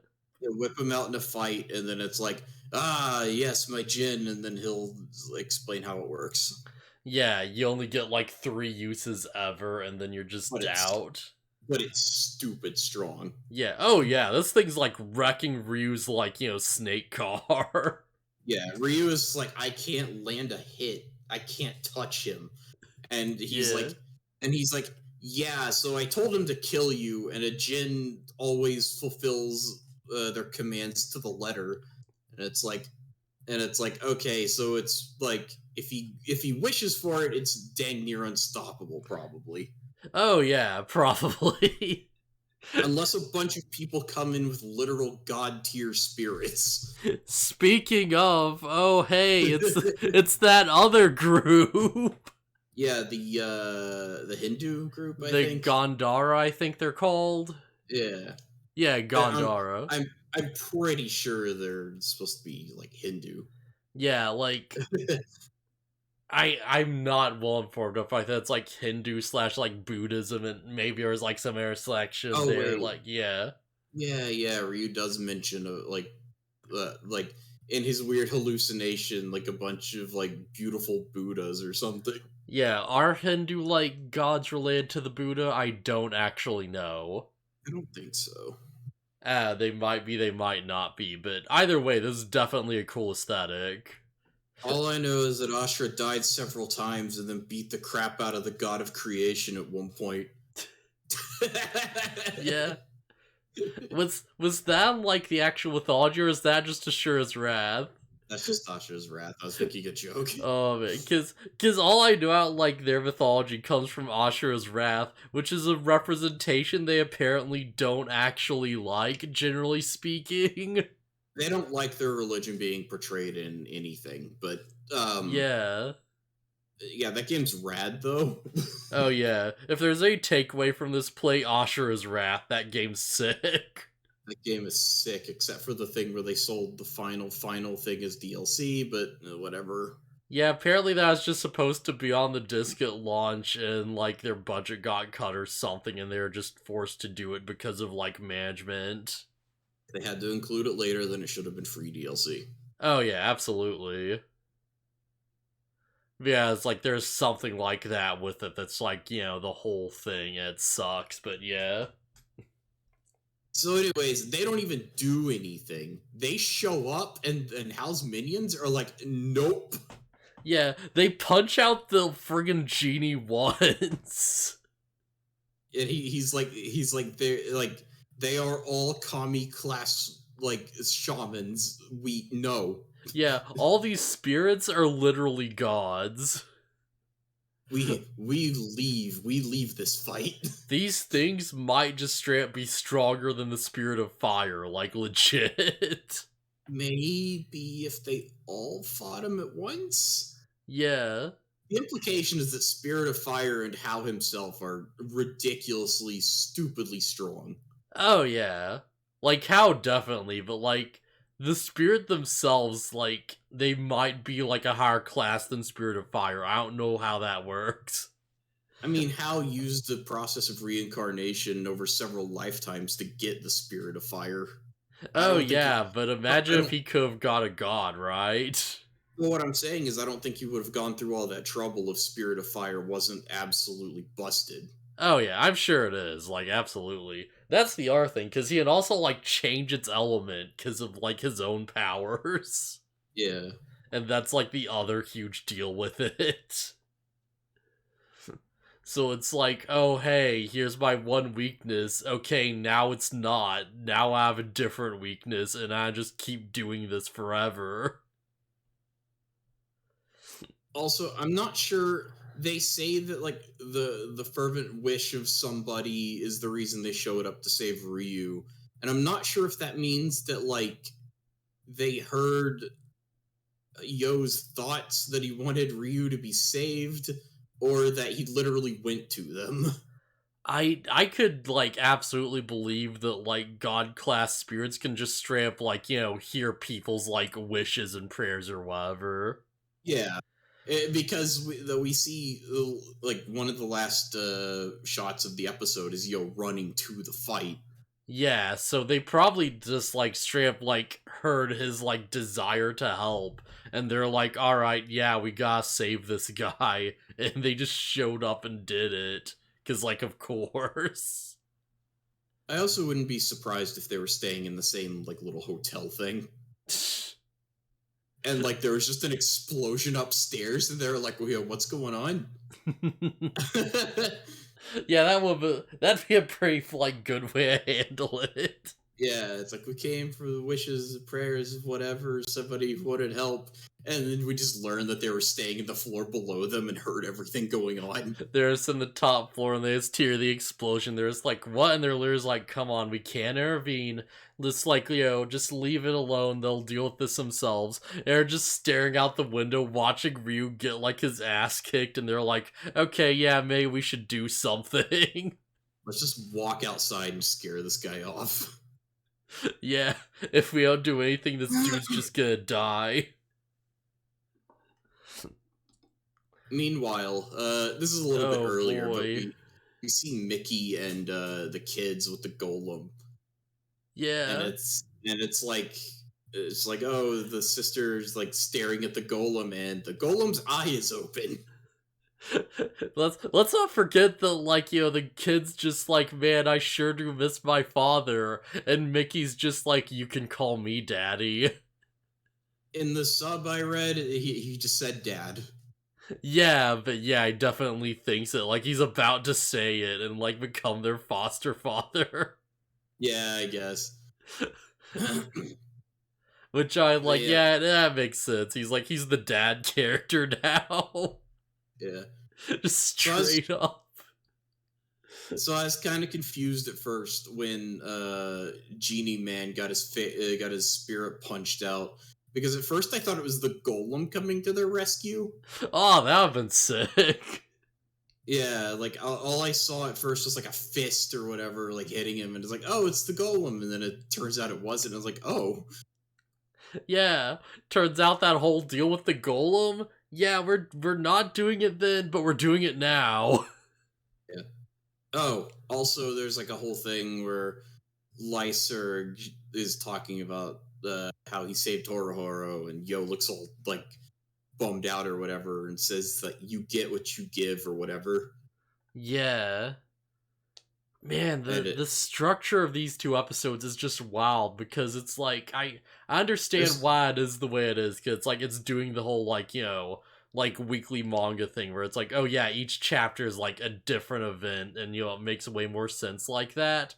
He'll whip him out in a fight, and then it's like, yes, my djinn, and then he'll explain how it works. Yeah, you only get like 3 uses ever, and then you're just out. But it's stupid strong. Yeah, oh yeah, this thing's like wrecking Ryu's, like, snake car. Yeah, Ryu is like, I can't land a hit. I can't touch him. And he's like, yeah, so I told him to kill you, and a djinn always fulfills their commands to the letter. And it's like, okay, so it's like, if he wishes for it, it's dang near unstoppable, probably. Oh yeah, probably. Unless a bunch of people come in with literal god tier spirits. Speaking of, oh hey, it's that other group. Yeah, the Hindu group, I think. The Gandhara, I think they're called. Yeah. Yeah, Gandhara. I'm pretty sure they're supposed to be like Hindu. Yeah, like I'm not well informed if I think it's like Hindu / like Buddhism, and maybe there's like some intersection there. Wait. Like, yeah. Yeah, Ryu does mention like in his weird hallucination, like a bunch of like beautiful Buddhas or something. Yeah, are Hindu like gods related to the Buddha? I don't actually know. I don't think so. They might be, they might not be, but either way, this is definitely a cool aesthetic. All I know is that Ashura died several times and then beat the crap out of the god of creation at one point. Yeah. Was that like the actual mythology, or is that just Ashura's wrath? That's just Ashura's wrath. I was making a joke. Oh man, because all I know out like their mythology comes from Ashura's wrath, which is a representation they apparently don't actually like, generally speaking. They don't like their religion being portrayed in anything, but yeah, that game's rad though. Oh yeah, if there's any takeaway from this, play Ashura's Wrath. That game's sick. That game is sick, except for the thing where they sold the final thing as DLC, but whatever. Yeah, apparently that was just supposed to be on the disc at launch, and like their budget got cut or something, and they were just forced to do it because of like management. They had to include it later, then it should have been free DLC. Oh yeah, absolutely. Yeah, it's like there's something like that with it that's like, the whole thing. It sucks, but yeah. So anyways, they don't even do anything. They show up and Hal's minions are like, nope. Yeah, they punch out the friggin' genie once. And he's like they are all kami class like shamans. We know. Yeah, all these spirits are literally gods. We leave this fight. These things might just straight up be stronger than the spirit of fire, like legit. Maybe if they all fought him at once? Yeah. The implication is that Spirit of Fire and Hal himself are ridiculously, stupidly strong. Oh yeah. Like Hal definitely, but like the spirit themselves, like, they might be like a higher class than Spirit of Fire. I don't know how that works. I mean, Hal used the process of reincarnation over several lifetimes to get the Spirit of Fire. Oh yeah, but imagine if he could have got a god, right? Well, what I'm saying is I don't think he would have gone through all that trouble if Spirit of Fire wasn't absolutely busted. Oh yeah, I'm sure it is. Like, absolutely. That's the other thing, because he can also, like, change its element because of, like, his own powers. Yeah. And that's, like, the other huge deal with it. So it's like, oh hey, here's my one weakness. Okay, now it's not. Now I have a different weakness, and I just keep doing this forever. Also, I'm not sure. They say that like the fervent wish of somebody is the reason they showed up to save Ryu, and I'm not sure if that means that like they heard Yo's thoughts that he wanted Ryu to be saved, or that he literally went to them. I could, like, absolutely believe that, like, god class spirits can just straight up, like, hear people's, like, wishes and prayers or whatever. Yeah, because we see like one of the last shots of the episode is Yo running to the fight. Yeah, so they probably just, like, straight up, like, heard his, like, desire to help, and they're like, alright, yeah, we gotta save this guy, and they just showed up and did it, because, like, of course. I also wouldn't be surprised if they were staying in the same like little hotel thing. And like there was just an explosion upstairs, and they were like, well, what's going on? Yeah, that'd be a pretty, like, good way to handle it. Yeah, it's like we came for the wishes, prayers, whatever, somebody wanted help. And then we just learned that they were staying in the floor below them and heard everything going on. They're just in the top floor and they just hear the explosion. They're just like, what? And their leader's like, come on, we can't intervene. Just like, just leave it alone. They'll deal with this themselves. And they're just staring out the window, watching Ryu get, like, his ass kicked. And they're like, okay, yeah, maybe we should do something. Let's just walk outside and scare this guy off. Yeah, if we don't do anything, this dude's just gonna die. Meanwhile, this is a little bit earlier, boy. but we see Mickey and the kids with the golem. Yeah. And it's like oh, the sister's like staring at the golem and the golem's eye is open. Let's not forget that, like, the kid's just like, man, I sure do miss my father, and Mickey's just like, you can call me daddy. In the sub I read, he just said dad. Yeah, but yeah, I definitely thinks it. Like, he's about to say it and, like, become their foster father. Yeah, I guess. Which I like, yeah, that makes sense. He's the dad character now. Yeah. Just straight up. So I was kind of confused at first when Genie Man got his spirit punched out, because at first I thought it was the golem coming to their rescue. Oh, that would've been sick. Yeah, like all I saw at first was like a fist or whatever, like hitting him, and it's like, oh, it's the golem, and then it turns out it wasn't. I was like, oh. Yeah, turns out that whole deal with the golem, yeah, we're not doing it then, but we're doing it now. Yeah. Oh, also, there's like a whole thing where Lyserg is talking about how he saved Horohoro, and Yo looks all like bummed out or whatever, and says that you get what you give or whatever. Yeah. Man, the structure of these two episodes is just wild, because it's like, I understand why it is the way it is, because it's like, it's doing the whole, like, like, weekly manga thing, where it's like, oh yeah, each chapter is like a different event, and it makes way more sense like that.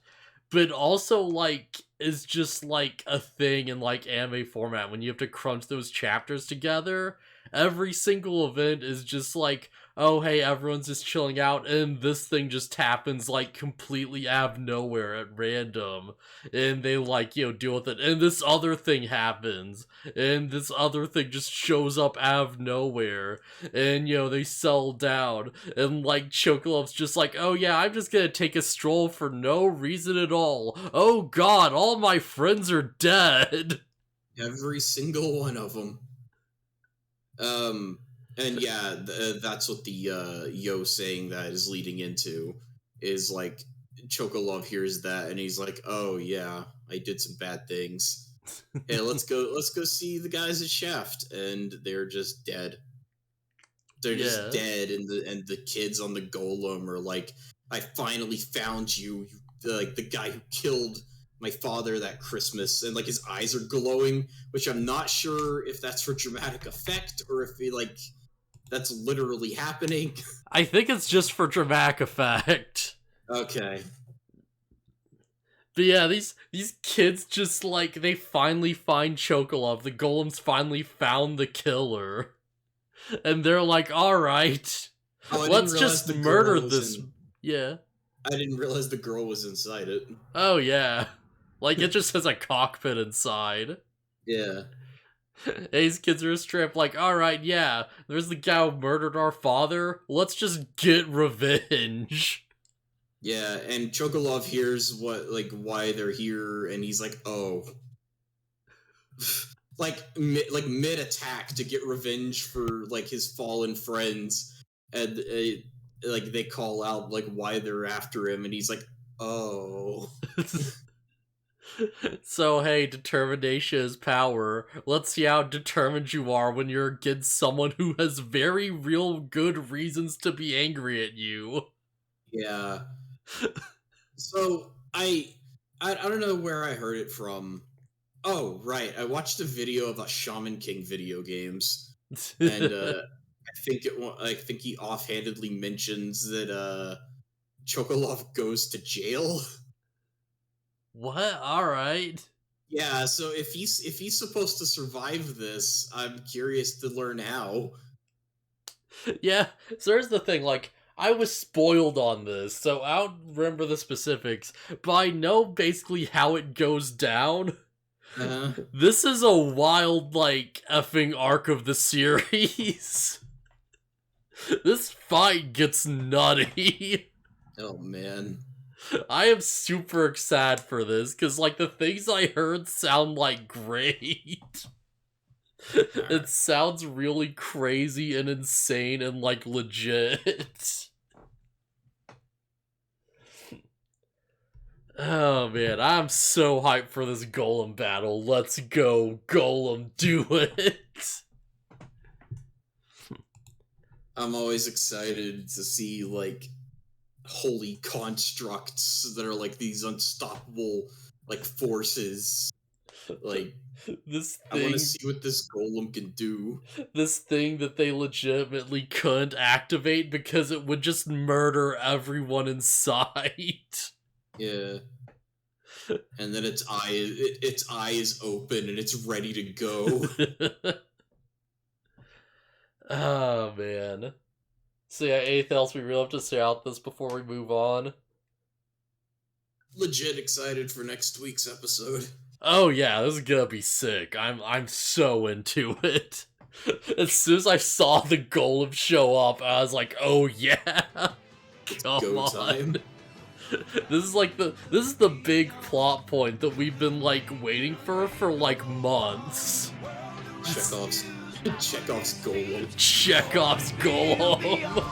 But also, like, is just like a thing in, like, anime format, when you have to crunch those chapters together. Every single event is just like, oh hey, everyone's just chilling out, and this thing just happens, like, completely out of nowhere at random, and they, like, deal with it, and this other thing happens, and this other thing just shows up out of nowhere, and they settle down, and, like, Chocolove's just like, oh yeah, I'm just gonna take a stroll for no reason at all. Oh god, all my friends are dead. Every single one of them. And yeah, that's what the Yo saying that is leading into, is like Chocolove hears that and he's like, oh yeah, I did some bad things. Hey, let's go see the guys at Shaft, and they're just dead. They're just dead, and the kids on the golem are like, I finally found you, like the guy who killed my father that Christmas, and like his eyes are glowing, which I'm not sure if that's for dramatic effect or if that's literally happening. I think it's just for dramatic effect. Okay. But yeah, these kids just like, they finally find Chocolove. The golems finally found the killer. And they're like, alright, let's just murder this. Yeah. I didn't realize the girl was inside it. Oh yeah. Like, it just has a cockpit inside. Yeah. These kids are stripped, like, alright, yeah, there's the guy who murdered our father, let's just get revenge. Yeah, and Chocolove hears why they're here, and he's like, oh. mid attack to get revenge for like his fallen friends, and they call out like why they're after him, and he's like, oh. So hey, determination is power. Let's see how determined you are when you're against someone who has very real good reasons to be angry at you. Yeah. So I don't know where I heard it from. Oh, right. I watched a video about Shaman King video games, and I think he offhandedly mentions that Chocolove goes to jail. What? All right. Yeah. So if he's supposed to survive this, I'm curious to learn how. Yeah. So here's the thing. Like, I was spoiled on this, so I don't remember the specifics, but I know basically how it goes down. Uh-huh. This is a wild, like, effing arc of the series. This fight gets nutty. Oh, man. I am super excited for this, because, like, the things I heard sound, like, great. It sounds really crazy and insane and, like, legit. Oh man, I'm so hyped for this Golem battle. Let's go, Golem, do it! I'm always excited to see, like, holy constructs that are, like, these unstoppable, like, forces. Like, this thing, I want to see what this Golem can do. This thing that they legitimately couldn't activate because it would just murder everyone in sight. Yeah. And then its eye is open and it's ready to go. Oh man. So yeah, anything else we really have to say out this before we move on? Legit excited for next week's episode. Oh yeah, this is gonna be sick. I'm so into it. As soon as I saw the Golem show up, I was like, oh yeah. Come on. Time. This is the big plot point that we've been like waiting for like months. Chekhov's Golem. Chekhov's Golem.